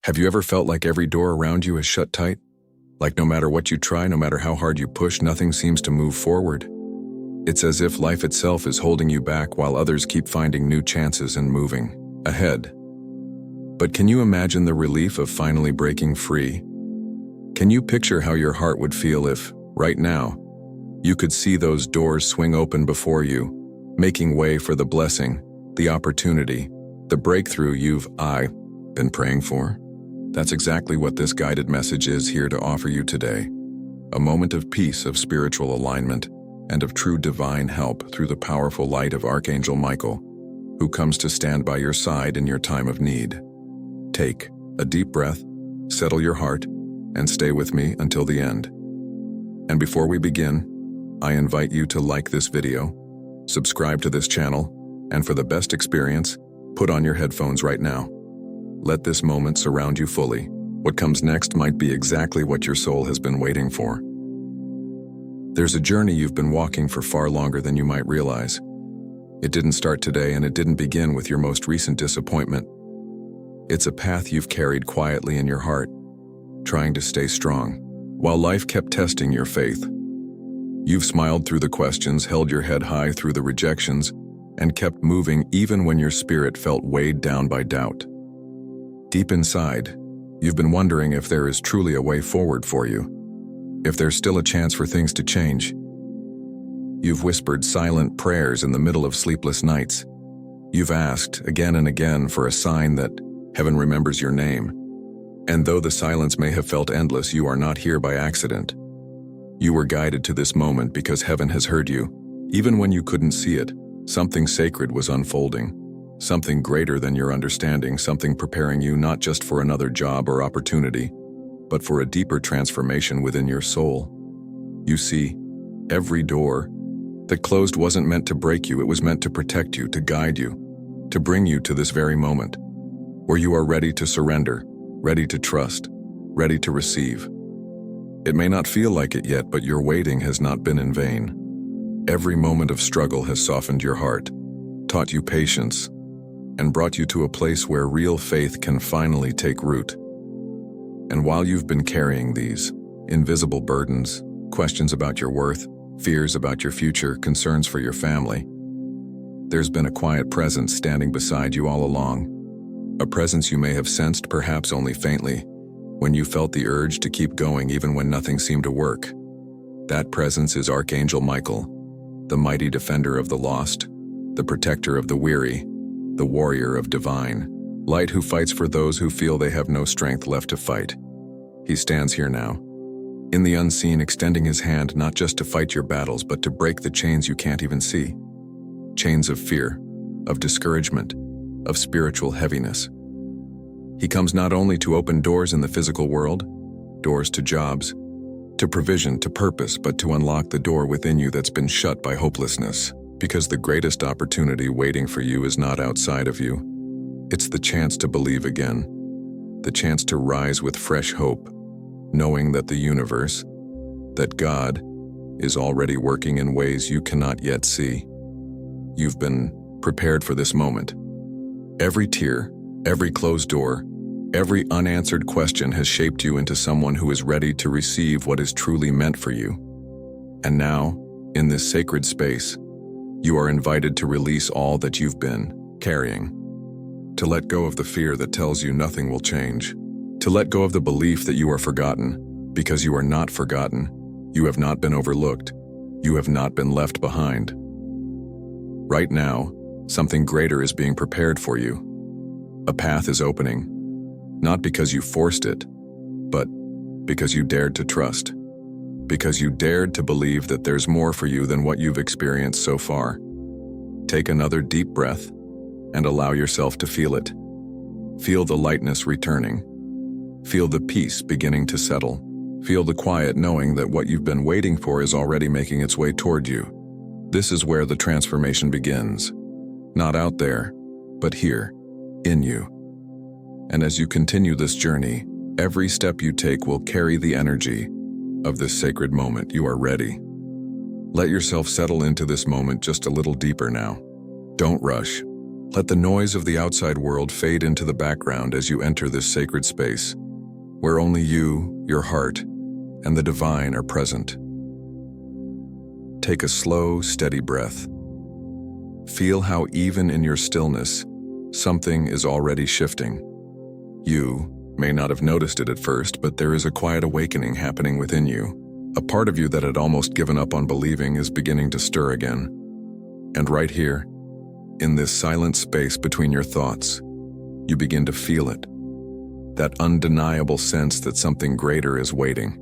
Have you ever felt like every door around you is shut tight? Like no matter what you try, no matter how hard you push, nothing seems to move forward? It's as if life itself is holding you back while others keep finding new chances and moving ahead. But can you imagine the relief of finally breaking free? Can you picture how your heart would feel if, right now, you could see those doors swing open before you, making way for the blessing, the opportunity, the breakthrough you've been praying for? That's exactly what this guided message is here to offer you today. A moment of peace, of spiritual alignment, and of true divine help through the powerful light of Archangel Michael, who comes to stand by your side in your time of need. Take a deep breath, settle your heart, and stay with me until the end. And before we begin, I invite you to like this video, subscribe to this channel, and for the best experience, put on your headphones right now. Let this moment surround you fully. What comes next might be exactly what your soul has been waiting for. There's a journey you've been walking for far longer than you might realize. It didn't start today, and it didn't begin with your most recent disappointment. It's a path you've carried quietly in your heart, trying to stay strong, while life kept testing your faith. You've smiled through the questions, held your head high through the rejections, and kept moving even when your spirit felt weighed down by doubt. Deep inside, you've been wondering if there is truly a way forward for you, if there's still a chance for things to change. You've whispered silent prayers in the middle of sleepless nights. You've asked again and again for a sign that heaven remembers your name. And though the silence may have felt endless, you are not here by accident. You were guided to this moment because heaven has heard you. Even when you couldn't see it, something sacred was unfolding. Something greater than your understanding, something preparing you not just for another job or opportunity, but for a deeper transformation within your soul. You see, every door that closed wasn't meant to break you, it was meant to protect you, to guide you, to bring you to this very moment, where you are ready to surrender, ready to trust, ready to receive. It may not feel like it yet, but your waiting has not been in vain. Every moment of struggle has softened your heart, taught you patience, and brought you to a place where real faith can finally take root. And while you've been carrying these invisible burdens, questions about your worth, fears about your future, concerns for your family, there's been a quiet presence standing beside you all along. A presence you may have sensed, perhaps only faintly, when you felt the urge to keep going even when nothing seemed to work. That presence is Archangel Michael, the mighty defender of the lost, the protector of the weary, the warrior of divine light who fights for those who feel they have no strength left to fight. He stands here now, in the unseen, extending his hand not just to fight your battles, but to break the chains you can't even see. Chains of fear, of discouragement, of spiritual heaviness. He comes not only to open doors in the physical world, doors to jobs, to provision, to purpose, but to unlock the door within you that's been shut by hopelessness. Because the greatest opportunity waiting for you is not outside of you. It's the chance to believe again, the chance to rise with fresh hope, knowing that the universe, that God, is already working in ways you cannot yet see. You've been prepared for this moment. Every tear, every closed door, every unanswered question has shaped you into someone who is ready to receive what is truly meant for you. And now, in this sacred space, you are invited to release all that you've been carrying, to let go of the fear that tells you nothing will change, to let go of the belief that you are forgotten, because you are not forgotten. You have not been overlooked. You have not been left behind. Right now, something greater is being prepared for you. A path is opening, not because you forced it, but because you dared to trust. Because you dared to believe that there's more for you than what you've experienced so far. Take another deep breath and allow yourself to feel it. Feel the lightness returning. Feel the peace beginning to settle. Feel the quiet knowing that what you've been waiting for is already making its way toward you. This is where the transformation begins. Not out there, but here, in you. And as you continue this journey, every step you take will carry the energy of this sacred moment. You are ready. Let yourself settle into this moment just a little deeper now. Don't rush. Let the noise of the outside world fade into the background as you enter this sacred space, where only you, your heart, and the divine are present. Take a slow, steady breath. Feel how even in your stillness, something is already shifting. You may not have noticed it at first, but there is a quiet awakening happening within you. A part of you that had almost given up on believing is beginning to stir again. And right here, in this silent space between your thoughts, you begin to feel it. That undeniable sense that something greater is waiting.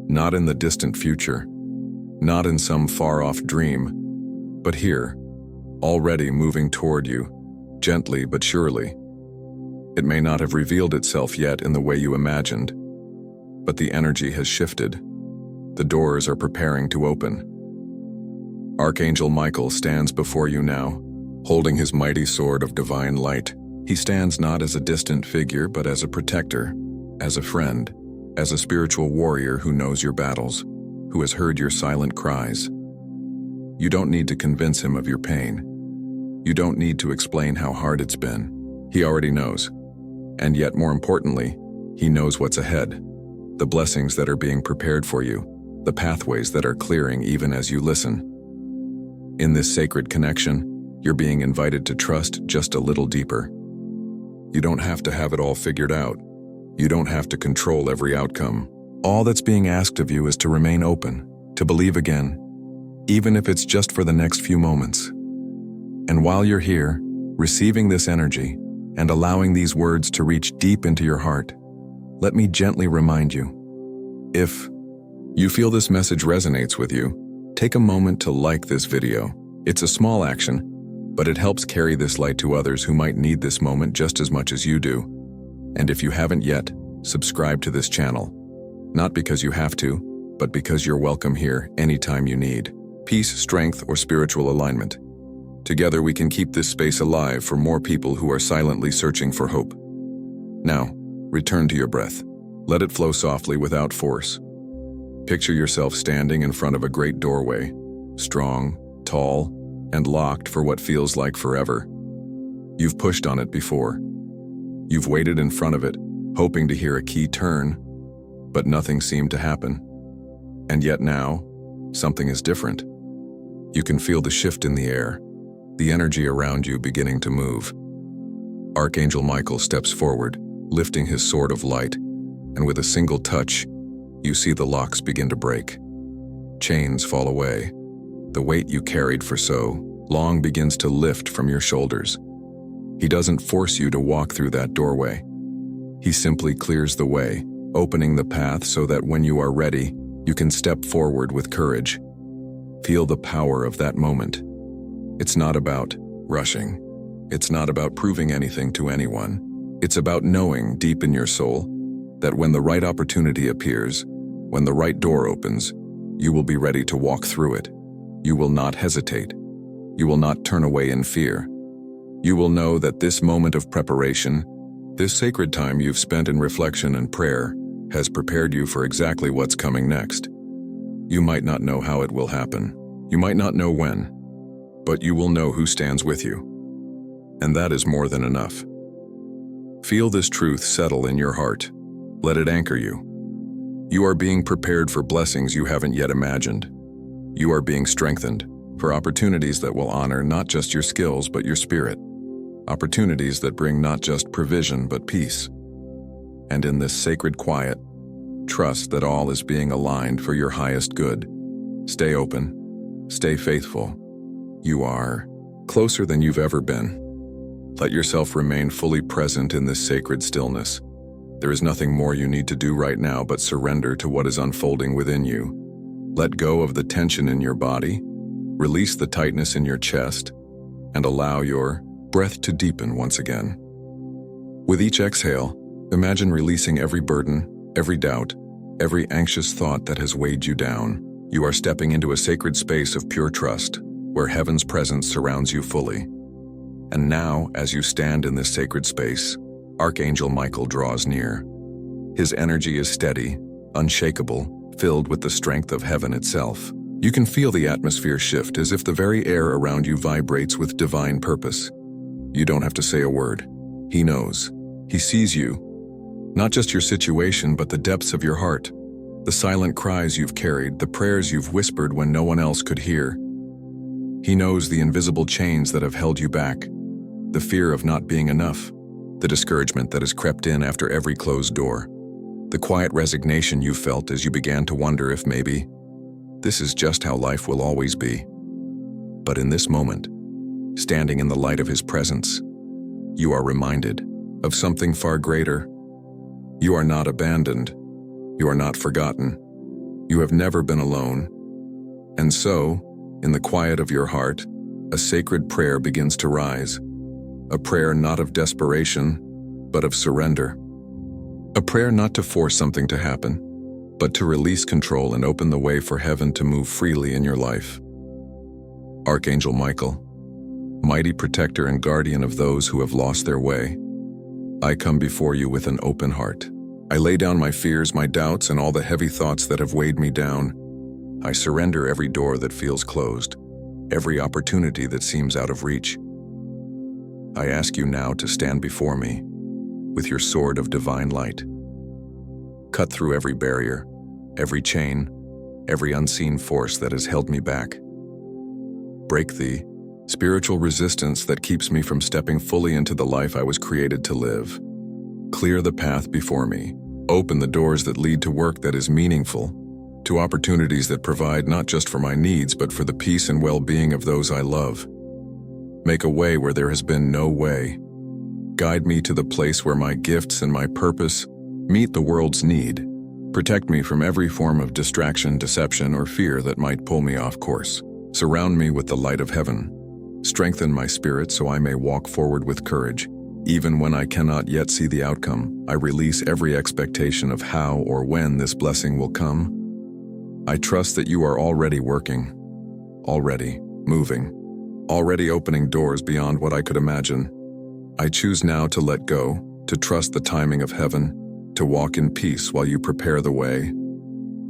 Not in the distant future, not in some far-off dream, but here, already moving toward you, gently but surely. It may not have revealed itself yet in the way you imagined, but the energy has shifted. The doors are preparing to open. Archangel Michael stands before you now, holding his mighty sword of divine light. He stands not as a distant figure, but as a protector, as a friend, as a spiritual warrior who knows your battles, who has heard your silent cries. You don't need to convince him of your pain. You don't need to explain how hard it's been. He already knows. And yet, more importantly, he knows what's ahead. The blessings that are being prepared for you, the pathways that are clearing even as you listen. In this sacred connection, you're being invited to trust just a little deeper. You don't have to have it all figured out. You don't have to control every outcome. All that's being asked of you is to remain open, to believe again, even if it's just for the next few moments. And while you're here, receiving this energy and allowing these words to reach deep into your heart, let me gently remind you. If you feel this message resonates with you, take a moment to like this video. It's a small action, but it helps carry this light to others who might need this moment just as much as you do. And if you haven't yet, subscribe to this channel. Not because you have to, but because you're welcome here anytime you need peace, strength, or spiritual alignment. Together we can keep this space alive for more people who are silently searching for hope. Now, return to your breath. Let it flow softly without force. Picture yourself standing in front of a great doorway, strong, tall, and locked for what feels like forever. You've pushed on it before. You've waited in front of it, hoping to hear a key turn, but nothing seemed to happen. And yet now, something is different. You can feel the shift in the air, the energy around you beginning to move. Archangel Michael steps forward, lifting his sword of light, and with a single touch, you see the locks begin to break. Chains fall away. The weight you carried for so long begins to lift from your shoulders. He doesn't force you to walk through that doorway. He simply clears the way, opening the path so that when you are ready, you can step forward with courage. Feel the power of that moment. It's not about rushing. It's not about proving anything to anyone. It's about knowing deep in your soul that when the right opportunity appears, when the right door opens, you will be ready to walk through it. You will not hesitate. You will not turn away in fear. You will know that this moment of preparation, this sacred time you've spent in reflection and prayer, has prepared you for exactly what's coming next. You might not know how it will happen. You might not know when, but you will know who stands with you. And that is more than enough. Feel this truth settle in your heart. Let it anchor you. You are being prepared for blessings you haven't yet imagined. You are being strengthened for opportunities that will honor not just your skills but your spirit. Opportunities that bring not just provision but peace. And in this sacred quiet, trust that all is being aligned for your highest good. Stay open. Stay faithful. You are closer than you've ever been. Let yourself remain fully present in this sacred stillness. There is nothing more you need to do right now but surrender to what is unfolding within you. Let go of the tension in your body, release the tightness in your chest, and allow your breath to deepen once again. With each exhale, imagine releasing every burden, every doubt, every anxious thought that has weighed you down. You are stepping into a sacred space of pure trust, where heaven's presence surrounds you fully. And now, as you stand in this sacred space, Archangel Michael draws near. His energy is steady, unshakable, filled with the strength of heaven itself. You can feel the atmosphere shift as if the very air around you vibrates with divine purpose. You don't have to say a word. He knows. He sees you. Not just your situation, but the depths of your heart. The silent cries you've carried, the prayers you've whispered when no one else could hear. He knows the invisible chains that have held you back, the fear of not being enough, the discouragement that has crept in after every closed door, the quiet resignation you felt as you began to wonder if maybe this is just how life will always be. But in this moment, standing in the light of His presence, you are reminded of something far greater. You are not abandoned. You are not forgotten. You have never been alone. And so, in the quiet of your heart, a sacred prayer begins to rise. A prayer not of desperation, but of surrender. A prayer not to force something to happen, but to release control and open the way for heaven to move freely in your life. Archangel Michael, mighty protector and guardian of those who have lost their way, I come before you with an open heart. I lay down my fears, my doubts, and all the heavy thoughts that have weighed me down. I surrender every door that feels closed, every opportunity that seems out of reach. I ask you now to stand before me with your sword of divine light. Cut through every barrier, every chain, every unseen force that has held me back. Break the spiritual resistance that keeps me from stepping fully into the life I was created to live. Clear the path before me. Open the doors that lead to work that is meaningful, to opportunities that provide not just for my needs, but for the peace and well-being of those I love. Make a way where there has been no way. Guide me to the place where my gifts and my purpose meet the world's need. Protect me from every form of distraction, deception, or fear that might pull me off course. Surround me with the light of heaven. Strengthen my spirit so I may walk forward with courage. Even when I cannot yet see the outcome, I release every expectation of how or when this blessing will come. I trust that you are already working, already moving, already opening doors beyond what I could imagine. I choose now to let go, to trust the timing of heaven, to walk in peace while you prepare the way.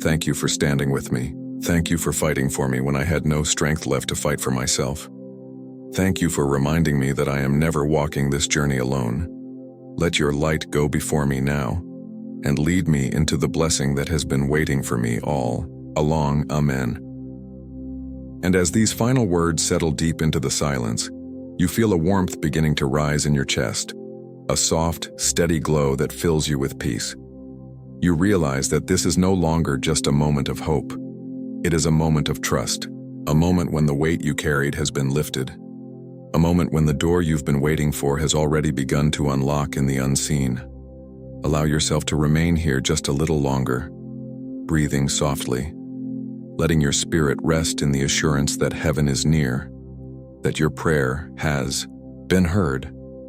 Thank you for standing with me. Thank you for fighting for me when I had no strength left to fight for myself. Thank you for reminding me that I am never walking this journey alone. Let your light go before me now, and lead me into the blessing that has been waiting for me all along. Amen. And as these final words settle deep into the silence, you feel a warmth beginning to rise in your chest, a soft, steady glow that fills you with peace. You realize that this is no longer just a moment of hope. It is a moment of trust, a moment when the weight you carried has been lifted. A moment when the door you've been waiting for has already begun to unlock in the unseen. Allow yourself to remain here just a little longer, breathing softly, letting your spirit rest in the assurance that heaven is near, that your prayer has been heard,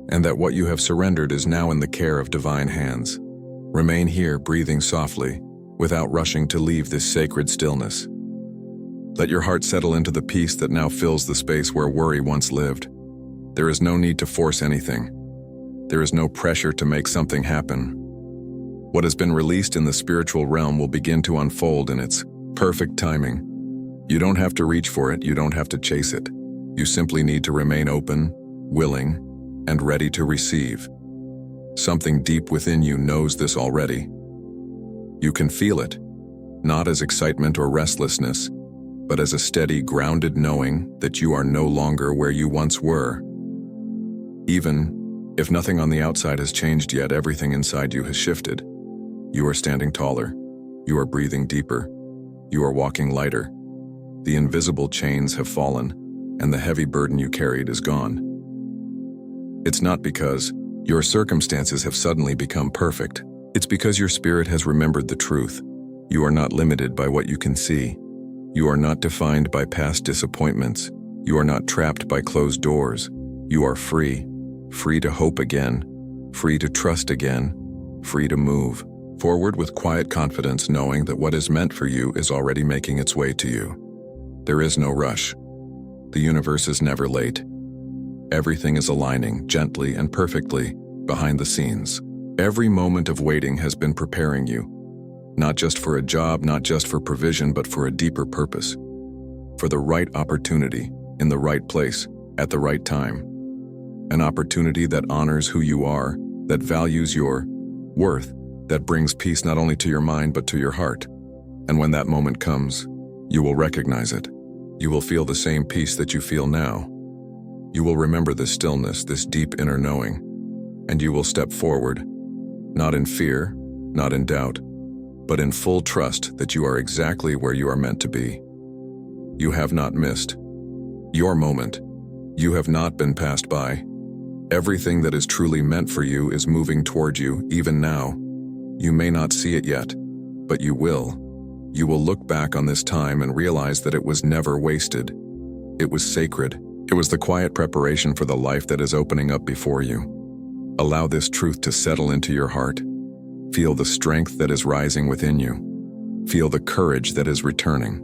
and that what you have surrendered is now in the care of divine hands. Remain here, breathing softly, without rushing to leave this sacred stillness. Let your heart settle into the peace that now fills the space where worry once lived. There is no need to force anything. There is no pressure to make something happen. What has been released in the spiritual realm will begin to unfold in its perfect timing. You don't have to reach for it, you don't have to chase it. You simply need to remain open, willing, and ready to receive. Something deep within you knows this already. You can feel it, not as excitement or restlessness, but as a steady, grounded knowing that you are no longer where you once were. Even if nothing on the outside has changed yet, everything inside you has shifted. You are standing taller. You are breathing deeper. You are walking lighter. The invisible chains have fallen, and the heavy burden you carried is gone. It's not because your circumstances have suddenly become perfect. It's because your spirit has remembered the truth. You are not limited by what you can see. You are not defined by past disappointments. You are not trapped by closed doors. You are free. Free to hope again. Free to trust again. Free to move forward with quiet confidence, knowing that what is meant for you is already making its way to you. There is no rush. The universe is never late. Everything is aligning gently and perfectly behind the scenes. Every moment of waiting has been preparing you, not just for a job, not just for provision, but for a deeper purpose, for the right opportunity, in the right place, at the right time. an opportunity that honors who you are, that values your worth, that brings peace not only to your mind but to your heart. And when that moment comes, you will recognize it. You will feel the same peace that you feel now. You will remember this stillness, this deep inner knowing, and you will step forward, not in fear, not in doubt, but in full trust that you are exactly where you are meant to be. You have not missed your moment. You have not been passed by. Everything that is truly meant for you is moving toward you, even now. You may not see it yet, but you will. You will look back on this time and realize that it was never wasted. It was sacred. It was the quiet preparation for the life that is opening up before you. Allow this truth to settle into your heart. Feel the strength that is rising within you. Feel the courage that is returning.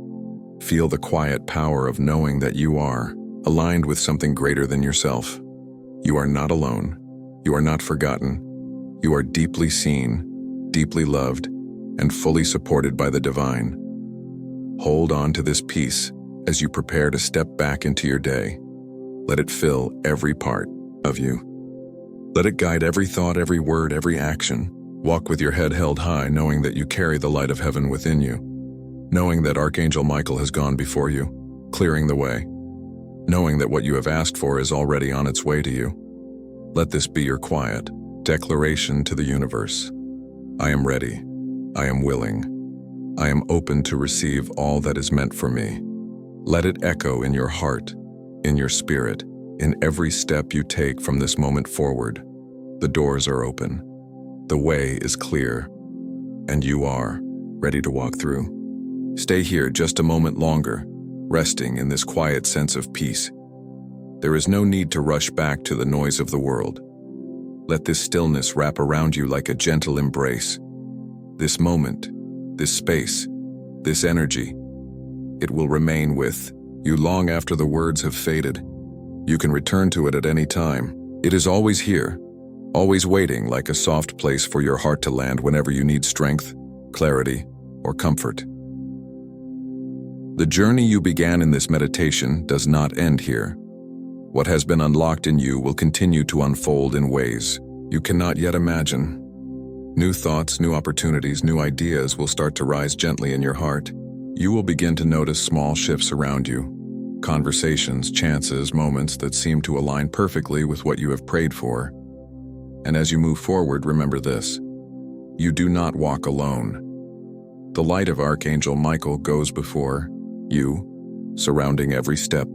Feel the quiet power of knowing that you are aligned with something greater than yourself. You are not alone. You are not forgotten. You are deeply seen, deeply loved, and fully supported by the divine. Hold on to this peace as you prepare to step back into your day. Let it fill every part of you. Let it guide every thought, every word, every action. Walk with your head held high, knowing that you carry the light of heaven within you. Knowing that Archangel Michael has gone before you, clearing the way. Knowing that what you have asked for is already on its way to you. Let this be your quiet declaration to the universe. I am ready. I am willing. I am open to receive all that is meant for me. Let it echo in your heart, in your spirit, in every step you take from this moment forward. The doors are open. The way is clear. And you are ready to walk through. Stay here just a moment longer, resting in this quiet sense of peace. There is no need to rush back to the noise of the world. Let this stillness wrap around you like a gentle embrace. This moment, this space, this energy, it will remain with you long after the words have faded. You can return to it at any time. It is always here, always waiting like a soft place for your heart to land whenever you need strength, clarity, or comfort. The journey you began in this meditation does not end here. What has been unlocked in you will continue to unfold in ways you cannot yet imagine. New thoughts, new opportunities, new ideas will start to rise gently in your heart. You will begin to notice small shifts around you. Conversations, chances, moments that seem to align perfectly with what you have prayed for. And as you move forward, remember this: you do not walk alone. The light of Archangel Michael goes before you, surrounding every step,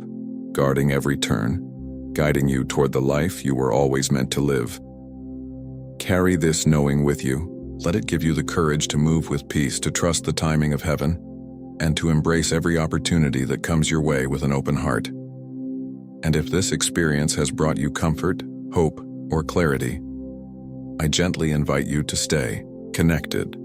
guarding every turn, guiding you toward the life you were always meant to live. Carry this knowing with you. Let it give you the courage to move with peace, to trust the timing of heaven, and to embrace every opportunity that comes your way with an open heart. And if this experience has brought you comfort, hope, or clarity, I gently invite you to stay connected.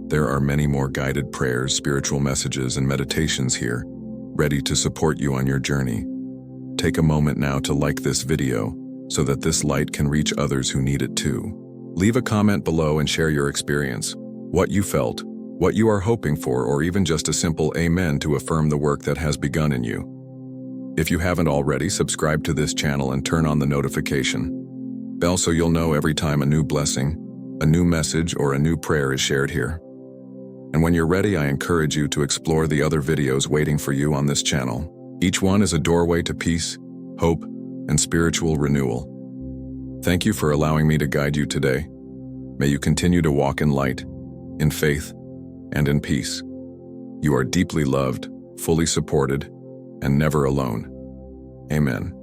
There are many more guided prayers, spiritual messages, and meditations here, ready to support you on your journey. Take a moment now to like this video so that this light can reach others who need it too. Leave a comment below and share your experience, what you felt, what you are hoping for, or even just a simple amen to affirm the work that has begun in you. If you haven't already, subscribe to this channel and turn on the notification bell so you'll know every time a new blessing, a new message, or a new prayer is shared here. And when you're ready, I encourage you to explore the other videos waiting for you on this channel. Each one is a doorway to peace, hope, and spiritual renewal. Thank you for allowing me to guide you today. May you continue to walk in light, in faith, and in peace. You are deeply loved, fully supported, and never alone. Amen.